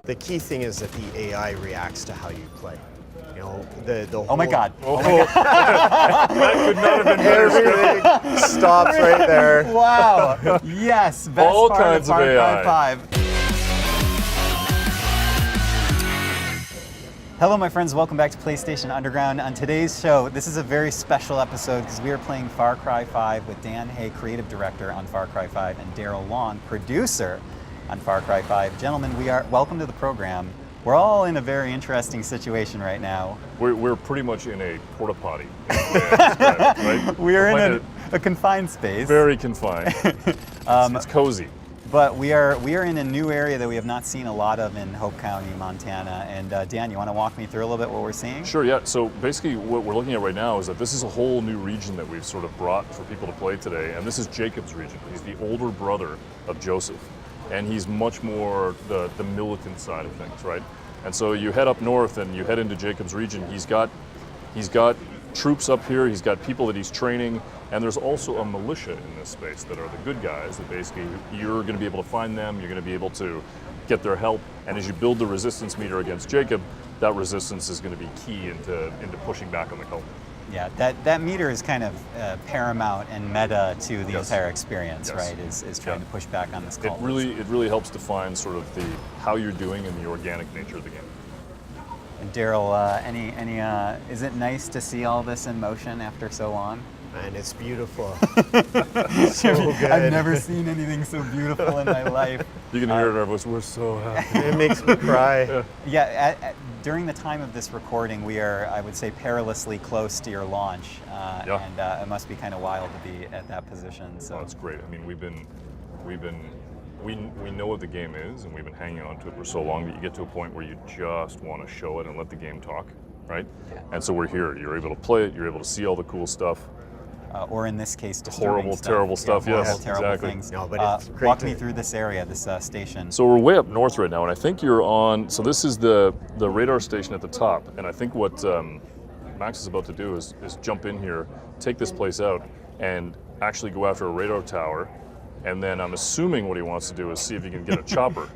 the key thing is that the AI reacts to how you play. You know, the whole, Oh my God. That could not have been better. everything stops right there. Wow. Yes. Best All part kinds of Far Cry AI. 5. Hello, my friends. Welcome back to PlayStation Underground. On today's show, this is a very special episode because we are playing Far Cry 5 with Dan Hay, creative director on Far Cry 5, and Daryl Long, producer on Far Cry 5. Gentlemen, welcome to the program. We're all in a very interesting situation right now. We're pretty much in a porta potty, right? We are We're in a confined space. very confined. It's cozy. But we are in a new area that we have not seen a lot of in Hope County, Montana. And Dan, you want to walk me through a little bit what we're seeing? Sure, yeah. So basically what we're looking at right now is that this is a whole new region that we've sort of brought for people to play today. And this is Jacob's region. He's the older brother of Joseph. And he's much more the militant side of things, right? And so you head up north and you head into Jacob's region. He's got troops up here, he's got people that he's training, and there's also a militia in this space that are the good guys that basically you're going to be able to find them, you're going to be able to get their help, and as you build the resistance meter against Jacob, that resistance is going to be key into pushing back on the cult. Yeah, that meter is kind of paramount and meta to the entire experience, right? Is trying to push back on this It cult. really helps define sort of how you're doing and the organic nature of the game. And Daryl, is it nice to see all this in motion after so long? Man, it's beautiful. So good. I've never seen anything so beautiful in my life. You can hear it in our voice, we're so happy. It makes me cry. Yeah, during the time of this recording, we are, I would say, perilously close to your launch, and it must be kind of wild to be at that position. So Oh, it's great. I mean, we know what the game is, and we've been hanging on to it for so long that you get to a point where you just want to show it and let the game talk, right? Yeah. And so we're here. You're able to play it. You're able to see all the cool stuff. or in this case, disturbing Horrible, stuff. terrible stuff, Horrible, yes, terrible exactly. things. No, but it's great walk to- me through this area, this station. So we're way up north right now, and I think you're on. So this is the radar station at the top, and I think what Max is about to do is jump in here, take this place out, and actually go after a radar tower. And then I'm assuming what he wants to do is see if he can get a chopper.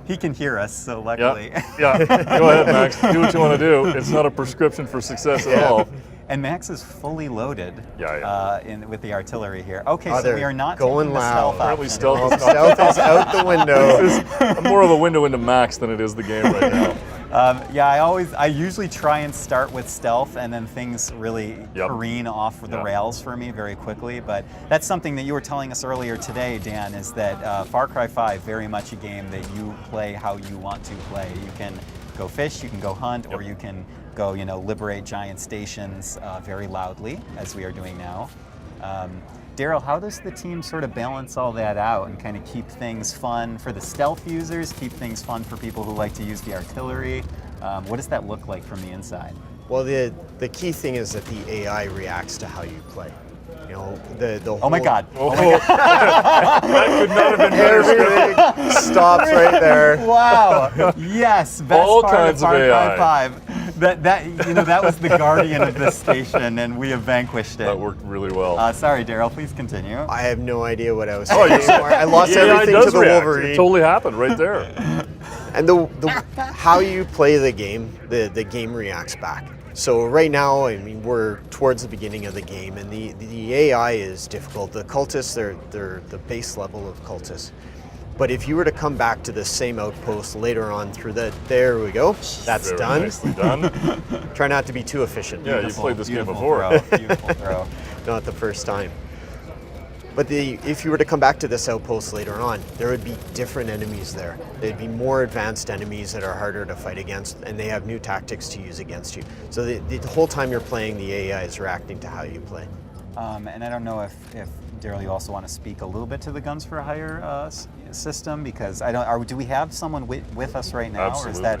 He can hear us, so luckily. Yeah. Go ahead, Max. Do what you want to do. It's not a prescription for success at all. And Max is fully loaded with the artillery here. Okay, Oh, so they're we are not going taking the loud. stealth Apparently option. stealth is Stealth is out the window. This is more of a window into Max than it is the game right now. I usually try and start with stealth, and then things really careen off the rails for me very quickly. But that's something that you were telling us earlier today, Dan, is that Far Cry 5 very much a game that you play how you want to play. You can go fish, you can go hunt, or you can go, liberate giant stations very loudly, as we are doing now. Daryl, how does the team sort of balance all that out and kind of keep things fun for the stealth users, keep things fun for people who like to use the artillery? What does that look like from the inside? Well, the key thing is that the AI reacts to how you play. You know, the whole, Oh my God. That could not have been better. everything stops right there. Wow. Yes. Best All part kinds of of Far Cry AI. 5. That was the guardian of this station, and we have vanquished it. That worked really well. Sorry, Daryl. Please continue. I have no idea what I was Oh, saying you- anymore. I lost AI everything does to the react. Wolverine. It totally happened right there. And the how you play the game, the game reacts back. So right now, I mean, we're towards the beginning of the game, and the AI is difficult. The cultists, they're the base level of cultists. But if you were to come back to the same outpost later on through there we go. That's Very done. nicely done. Try not to be too efficient. Yeah, you played this game Beautiful before. throw. Beautiful throw. Not the first time. But if you were to come back to this outpost later on, there would be different enemies there. There'd be more advanced enemies that are harder to fight against, and they have new tactics to use against you. So the whole time you're playing, the AI is reacting to how you play. And I don't know if Daryl, you also want to speak a little bit to the Guns for Hire system, because do we have someone with us right now, or is that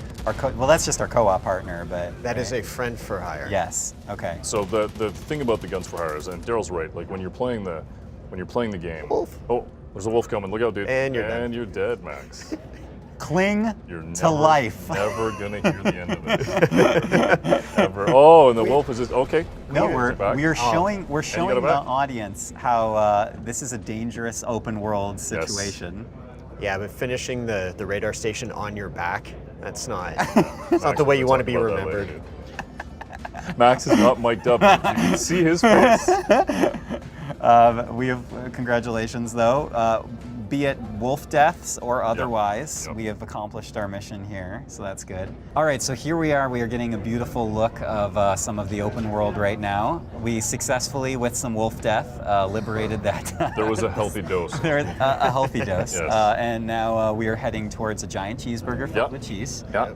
well, that's just our co-op partner, but That is a friend for hire. yes. Okay. So the thing about the Guns for Hire is, and Daryl's right, like when you're playing the game. Wolf. Oh, there's a wolf coming. Look out, dude. And you're dead. And you're dead, Max. Cling You're to never, life. never gonna hear the end of it. Ever. Oh, and the wolf is just okay. No, cool, we're it's back. showing got the it back. audience how this is a dangerous open world situation. Yeah, but finishing the radar station on your back, that's not, it's not the way you want to be remembered. Max is not mic'd up. You can see his face. We have congratulations, though. Be it wolf deaths or otherwise, we have accomplished our mission here, so that's good. All right, so here we are. We are getting a beautiful look of some of the open world right now. We successfully, with some wolf death, liberated that. There was a healthy dose. A healthy dose. Yes. And now we are heading towards a giant cheeseburger filled with cheese. Yeah.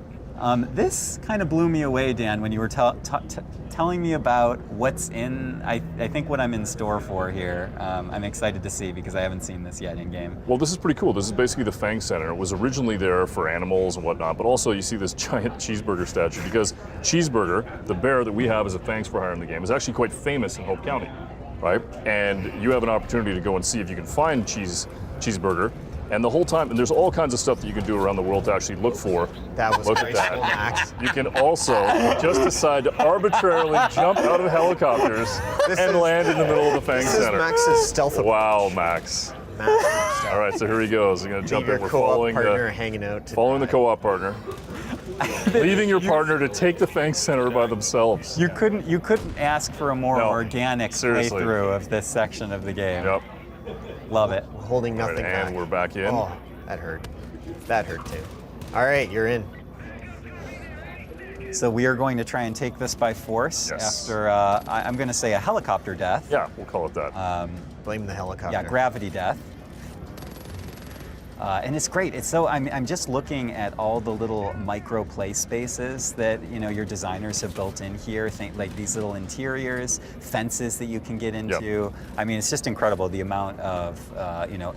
This kind of blew me away, Dan, when you were telling me about what's in, I think what I'm in store for here. I'm excited to see because I haven't seen this yet in game. Well, this is pretty cool. This is basically the Fang Center. It was originally there for animals and whatnot, but also you see this giant cheeseburger statue because Cheeseburger, the bear that we have as a Fangs for Hire in the game, is actually quite famous in Hope County, right? And you have an opportunity to go and see if you can find Cheeseburger. And the whole time, and there's all kinds of stuff that you can do around the world to actually look for. That was Look at graceful, that. Max. You can also just decide to arbitrarily jump out of helicopters and land in the middle of the Fang This Center. is Max's stealth approach. Wow, Max. Max, All right, so here he goes. He's going to jump your in. We're co-op following partner hanging out. the co-op partner. Leaving your partner to take the Fang Center by themselves. You couldn't ask for a more organic seriously. playthrough of this section of the game. Yep. Love it. Holding All nothing right, back. and we're back in. Oh, that hurt. That hurt too. All right, you're in. So we are going to try and take this by force after, I'm going to say a helicopter death. Yeah, we'll call it that. Blame the helicopter. Yeah, gravity death. And it's great. It's so I'm just looking at all the little micro play spaces that your designers have built in here. Think like these little interiors, fences that you can get into. Yep. I mean, it's just incredible the amount of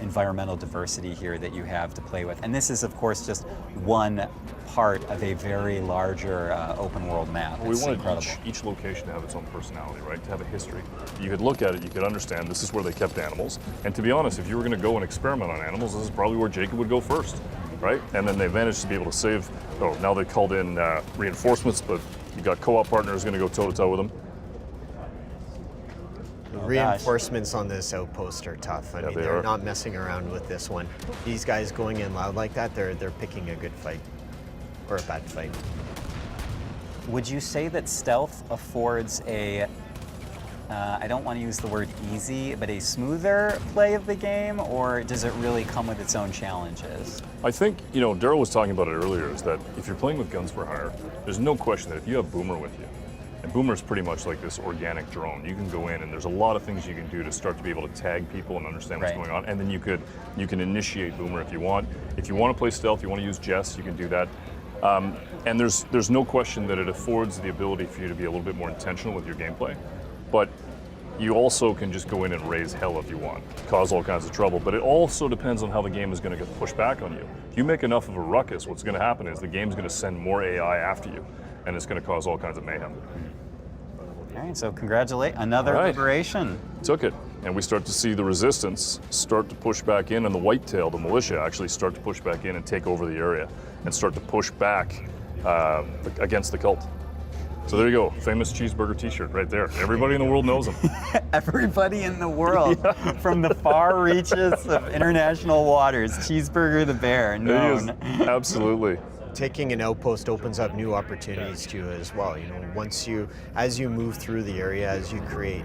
environmental diversity here that you have to play with. And this is, of course, just one part of a very larger open world map. We It's wanted incredible. each location to have its own personality, right? To have a history. You could look at it, you could understand this is where they kept animals. And to be honest, if you were going to go and experiment on animals, this is probably where Jacob would go first, right? And then they managed to be able to save. Oh, now they called in reinforcements, but you got co-op partners going to go toe-to-toe with them. Reinforcements on this outpost are tough. I mean, they they're are. not messing around with this one. These guys going in loud like that, they're picking a good fight or a bad fight. Would you say that stealth affords a, I don't want to use the word easy, but a smoother play of the game, or does it really come with its own challenges? I think, Daryl was talking about it earlier, is that if you're playing with Guns for Hire, there's no question that if you have Boomer with you, and Boomer's pretty much like this organic drone, you can go in and there's a lot of things you can do to start to be able to tag people and understand what's going on, and then you can initiate Boomer if you want. If you want to play stealth, you want to use Jess, you can do that. And there's no question that it affords the ability for you to be a little bit more intentional with your gameplay, but you also can just go in and raise hell if you want, cause all kinds of trouble. But it also depends on how the game is going to get pushed back on you. If you make enough of a ruckus, what's going to happen is the game's going to send more AI after you, and it's going to cause all kinds of mayhem. All right, so congratulate another All right. liberation. Took it, and we start to see the resistance start to push back in, and the whitetail, the militia, actually start to push back in and take over the area and start to push back against the cult. So there you go, famous Cheeseburger t-shirt right there. Everybody in the world knows him. Everybody in the world, from the far reaches of international waters, Cheeseburger the bear, There he is. known. Absolutely. Taking an outpost opens up new opportunities to you as well. As you move through the area, as you create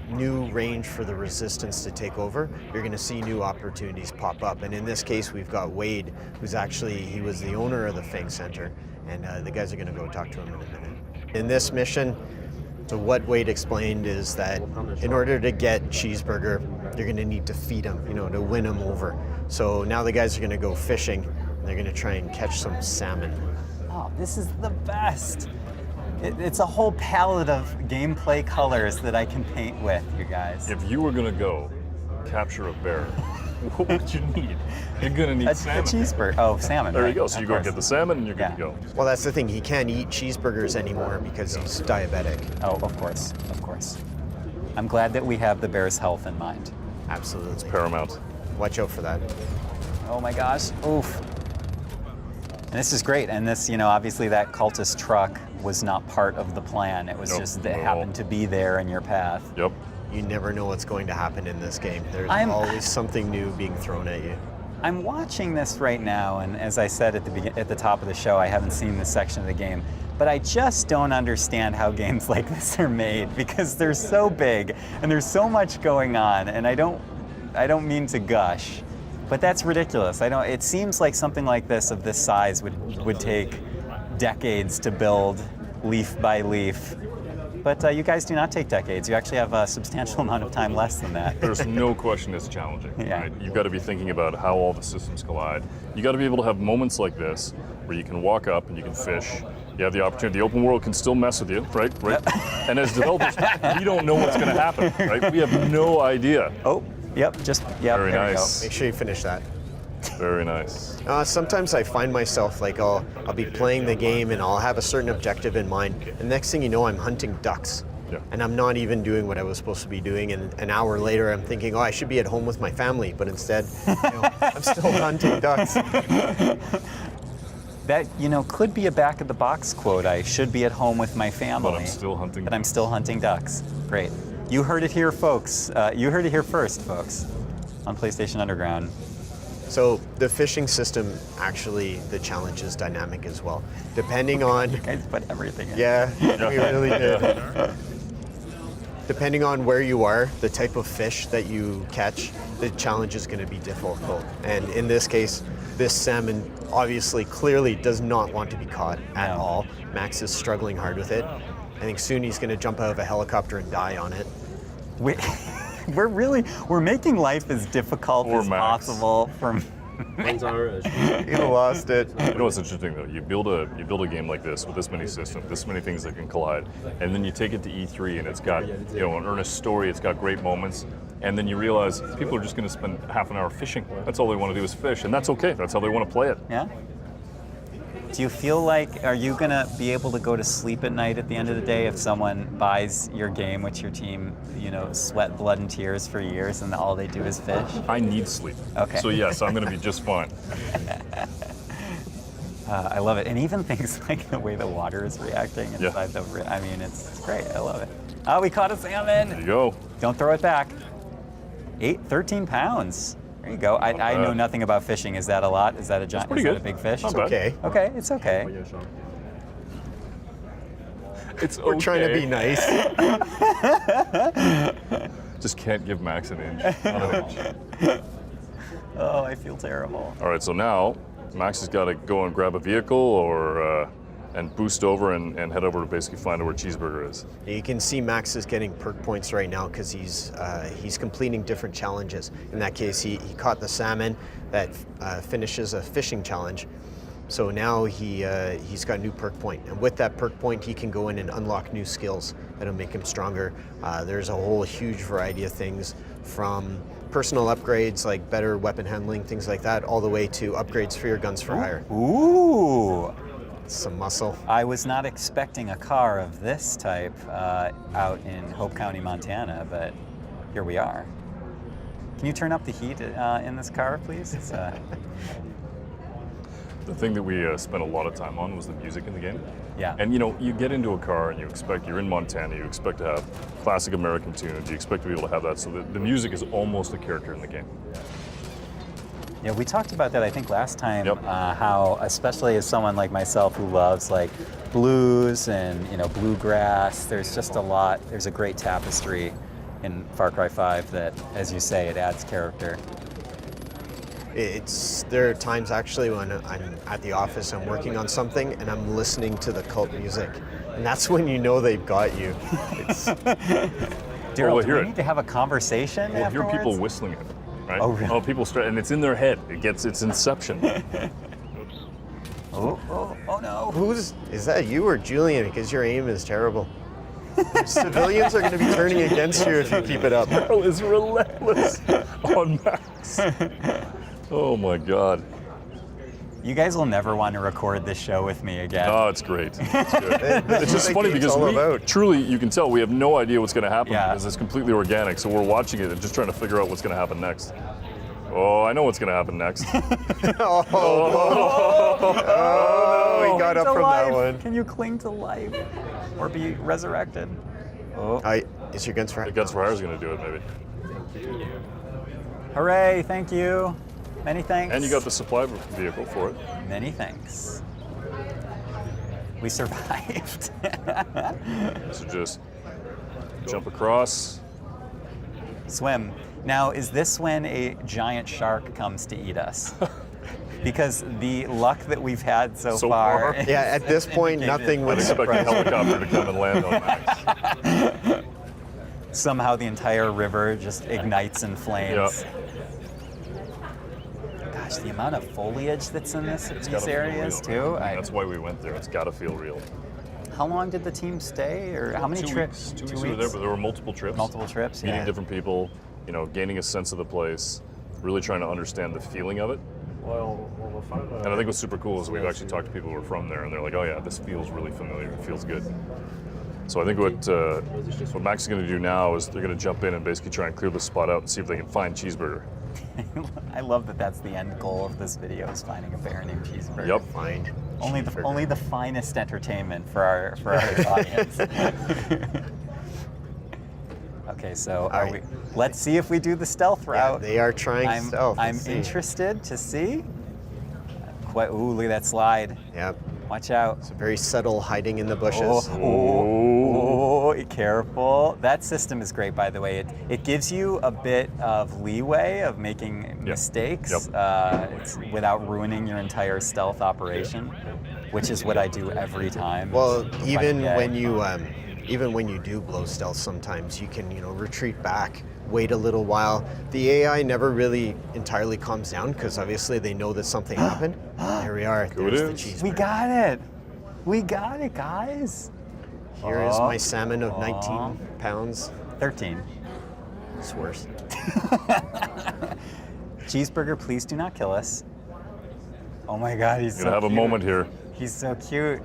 new range for the resistance to take over, you're going to see new opportunities pop up. And in this case, we've got Wade, he was the owner of the Fang Center, and the guys are going to go talk to him in a minute. In this mission, so what Wade explained is that in order to get Cheeseburger, you're going to need to feed him, to win him over. So now the guys are going to go fishing, and they're going to try and catch some salmon. Oh, this is the best. It's a whole palette of gameplay colors that I can paint with, you guys. If you were going to go capture a bear, what would you need? You're going to need A salmon. cheeseburger. Oh, salmon. There right, you go. So of you go course. get the salmon and you're good to go. Well, that's the thing. He can't eat cheeseburgers anymore because he's diabetic. Oh, of course, of course. I'm glad that we have the bear's health in mind. Absolutely. Paramount. Watch out for that. Oh my gosh, oof. And this is great, and this, obviously that cultist truck was not part of the plan. It was Nope, just that it not at all. happened to be there in your path. Yep. You never know what's going to happen in this game. There's I'm- always something new being thrown at you. I'm watching this right now, and as I said at the top of the show, I haven't seen this section of the game, but I just don't understand how games like this are made because they're so big and there's so much going on, and I don't mean to gush, but that's ridiculous. It seems like something like this of this size would take decades to build, leaf by leaf. But you guys do not take decades. You actually have a substantial amount of time less than that. There's no question it's challenging. Yeah. Right? You've got to be thinking about how all the systems collide. You got to be able to have moments like this where you can walk up and you can fish. You have the opportunity. The open world can still mess with you, right? Yep. And as developers, we don't know what's going to happen, right? We have no idea. Oh, yep. Very there nice. Make sure you finish that. Very nice. Sometimes I find myself like I'll be playing the game and I'll have a certain objective in mind, and next thing you know, I'm hunting ducks. Yeah. And I'm not even doing what I was supposed to be doing, and an hour later I'm thinking, oh, I should be at home with my family, but instead, I'm still hunting ducks. That, could be a back of the box quote. I should be at home with my family. But I'm still hunting. But I'm still hunting ducks. Great. You heard it here, folks. You heard it here first, folks, on PlayStation Underground. So the fishing system, actually, the challenge is dynamic as well. Depending on... You guys put everything in. Yeah, we really did. Depending on where you are, the type of fish that you catch, the challenge is going to be difficult. And in this case, this salmon obviously clearly does not want to be caught at all. Max is struggling hard with it. I think soon he's going to jump out of a helicopter and die on it. We're making life as difficult as possible for You lost it. You know what's interesting though? You build a game like this with this many systems, this many things that can collide, and then you take it to E3 and it's got an earnest story, it's got great moments, and then you realize people are just going to spend half an hour fishing. That's all they want to do is fish, and that's okay. That's how they want to play it. Yeah. Do you feel like, are you going to be able to go to sleep at night at the end of the day if someone buys your game, which your team, sweat, blood, and tears for years, and all they do is fish? I need sleep. Okay. So yes, I'm going to be just fine. I love it. And even things like the way the water is reacting inside it's great. I love it. Oh, we caught a salmon. There you go. Don't throw it back. 13 pounds. There you go. I know nothing about fishing. Is that a lot? Is that a giant? Is that a big fish? Not bad. Okay. Okay, it's okay. It's We're trying to be nice. Just can't give Max an inch. Not an inch. Oh, I feel terrible. All right, so now Max has got to go and grab a vehicle and boost over and head over to basically find out where Cheeseburger is. You can see Max is getting perk points right now because he's completing different challenges. In that case, he caught the salmon that finishes a fishing challenge. So now he's got a new perk point, and with that perk point, he can go in and unlock new skills that'll make him stronger. There's a whole huge variety of things, from personal upgrades like better weapon handling, things like that, all the way to upgrades for your guns for hire. Ooh. Some muscle. I was not expecting a car of this type out in Hope County, Montana, but here we are. Can you turn up the heat in this car, please? It's, The thing that we spent a lot of time on was the music in the game. Yeah. And you get into a car and you're in Montana, you expect to have classic American tunes, you expect to be able to have that, so the music is almost a character in the game. Yeah, we talked about that, I think, last time, Yep. how, especially as someone like myself who loves like blues and bluegrass, there's a great tapestry in Far Cry 5 that, as you say, it adds character. There are times actually when I'm at the office, I'm working on something, and I'm listening to the cult music, and that's when you know they've got you. Daryl, we'll do hear we it. need to have a conversation You'll hear afterwards? people whistling it, right? Oh, really? People and it's in their head. It's Inception. Oh no. Is that you or Julian? Because your aim is terrible. Civilians are going to be turning against you if you keep it up. Daryl is relentless on Max. Oh my God. You guys will never want to record this show with me again. Oh, it's great. It's good. It's just funny because all about. truly, you can tell we have no idea what's going to happen Yeah. because it's completely organic. So we're watching it and just trying to figure out what's going to happen next. Oh, I know what's going to happen next. He got up To from life. that one. Can you cling to life or be resurrected? Oh. Is your guns for The Guns for Hire is going to do it, maybe. Hooray, thank you. Many thanks. And you got the supply vehicle for it. Many thanks. We survived. So just jump across. Swim. Now, is this when a giant shark comes to eat us? Because the luck that we've had so far. Yeah, at this point, nothing I'd would expect a surprise me. helicopter to come and land on Max. Somehow the entire river just ignites in flames. Yeah. Gosh, the amount of foliage that's in these Gotta feel areas real. too. That's why we went there. It's got to feel real. How long did the team stay, or how many 2 trips? weeks. 2 weeks we were there, but there were multiple trips. Multiple trips. Meeting Yeah. different people, gaining a sense of the place, really trying to understand the feeling of it. And I think what's super cool is we've actually talked to people who are from there, and they're like, "Oh yeah, this feels really familiar. It feels good." So I think what Max is going to do now is they're going to jump in and basically try and clear the spot out and see if they can find Cheeseburger. I love that that's the end goal of this video, is finding a bear named Cheeseburger. Yep. Find Only the finest entertainment for our audience. Okay, so All right. let's see if we do the stealth Yeah, route. they are trying stealth. I'm Let's see. interested to see. Ooh, look at that slide. Yep. Watch out. It's very subtle, hiding in the bushes. Oh, careful. That system is great, by the way. It gives you a bit of leeway of making mistakes it's without ruining your entire stealth operation, which is what I do every time. Well, even Yeah. when you do blow stealth, sometimes you can retreat back, wait a little while. The AI never really entirely calms down because obviously they know that something happened. There we are. Good There's the is. cheeseburger. We got it. We got it, guys. Here is my salmon of 19 pounds. 13. It's worse. Cheeseburger, please do not kill us. Oh my God, he's Gonna so have a cute. moment here. He's so cute.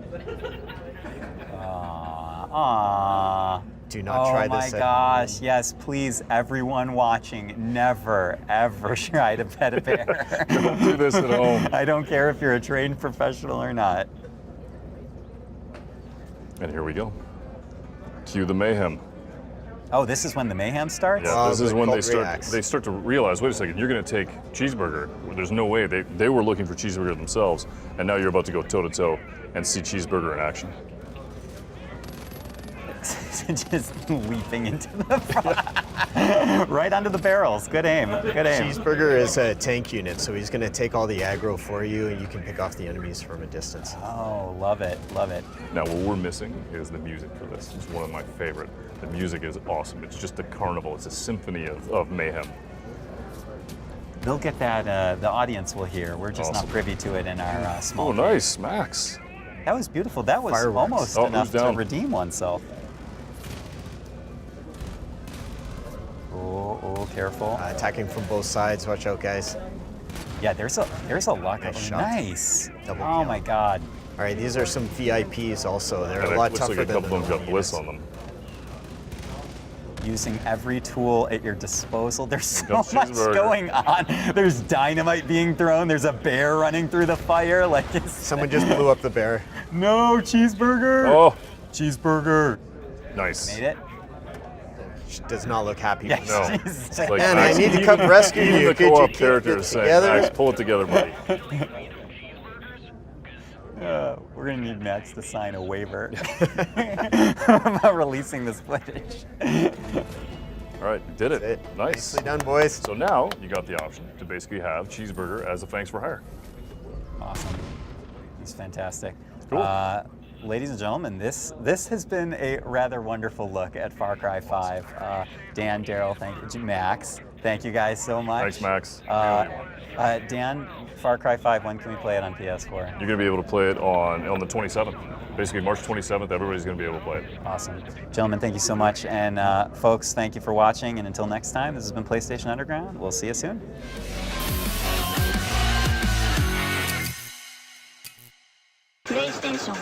Aww. Do not try Oh my this at gosh, yes, please, everyone watching, never, ever try to pet a bear. Don't do this at home. I don't care if you're a trained professional or not. And here we go. Cue the mayhem. Oh, this is when the mayhem starts? Yeah, Oh, this is the when cult reacts. they start to realize, wait a second, you're going to take Cheeseburger. There's no way. They were looking for Cheeseburger themselves, and now you're about to go toe-to-toe and see Cheeseburger in action. Just leaping into the front. Right onto the barrels. Good aim. Good aim. Cheeseburger is a tank unit, so he's going to take all the aggro for you, and you can pick off the enemies from a distance. Oh, love it. Love it. Now, what we're missing is the music for this. It's one of my favorite. The music is awesome. It's just a carnival. It's a symphony of mayhem. They'll get that, the audience will hear. We're just not Awesome. privy to it in our small. Oh, nice, Max. That was beautiful. That was Fireworks. almost Oh, enough who's to down? redeem oneself. Oh, careful. Attacking from both sides. Watch out, guys. Yeah, there's a lot. Nice of shot. Nice. Double Oh kill. my God. All right, these are some VIPs also. They're And a it lot looks tougher like a than couple of them got normal bliss units. on them. Using every tool at your disposal. There's so comes much Cheeseburger. going on. There's dynamite being thrown. There's a bear running through the fire. Like it's Someone just blew up the bear. no cheeseburger. Oh, Cheeseburger. nice. Made it. She does not look happy. Yeah, No. she's- It's like, Man, Max, I need to even- come rescue even you. the Could you co-op keep character it is saying, together? Max, pull it together, buddy. We're gonna need Max to sign a waiver about releasing this footage. All right, you did it. That's it. Nice. Nicely done, boys. So now you got the option to basically have Cheeseburger as a thanks for hire. Awesome. He's fantastic. Cool. Ladies and gentlemen, this has been a rather wonderful look at Far Cry 5. Dan, Daryl, thank you. Max, thank you guys so much. Thanks, Max. Dan, Far Cry 5, when can we play it on PS4? You're going to be able to play it on the 27th. Basically, March 27th, everybody's going to be able to play it. Awesome. Gentlemen, thank you so much. And folks, thank you for watching. And until next time, this has been PlayStation Underground. We'll see you soon. PlayStation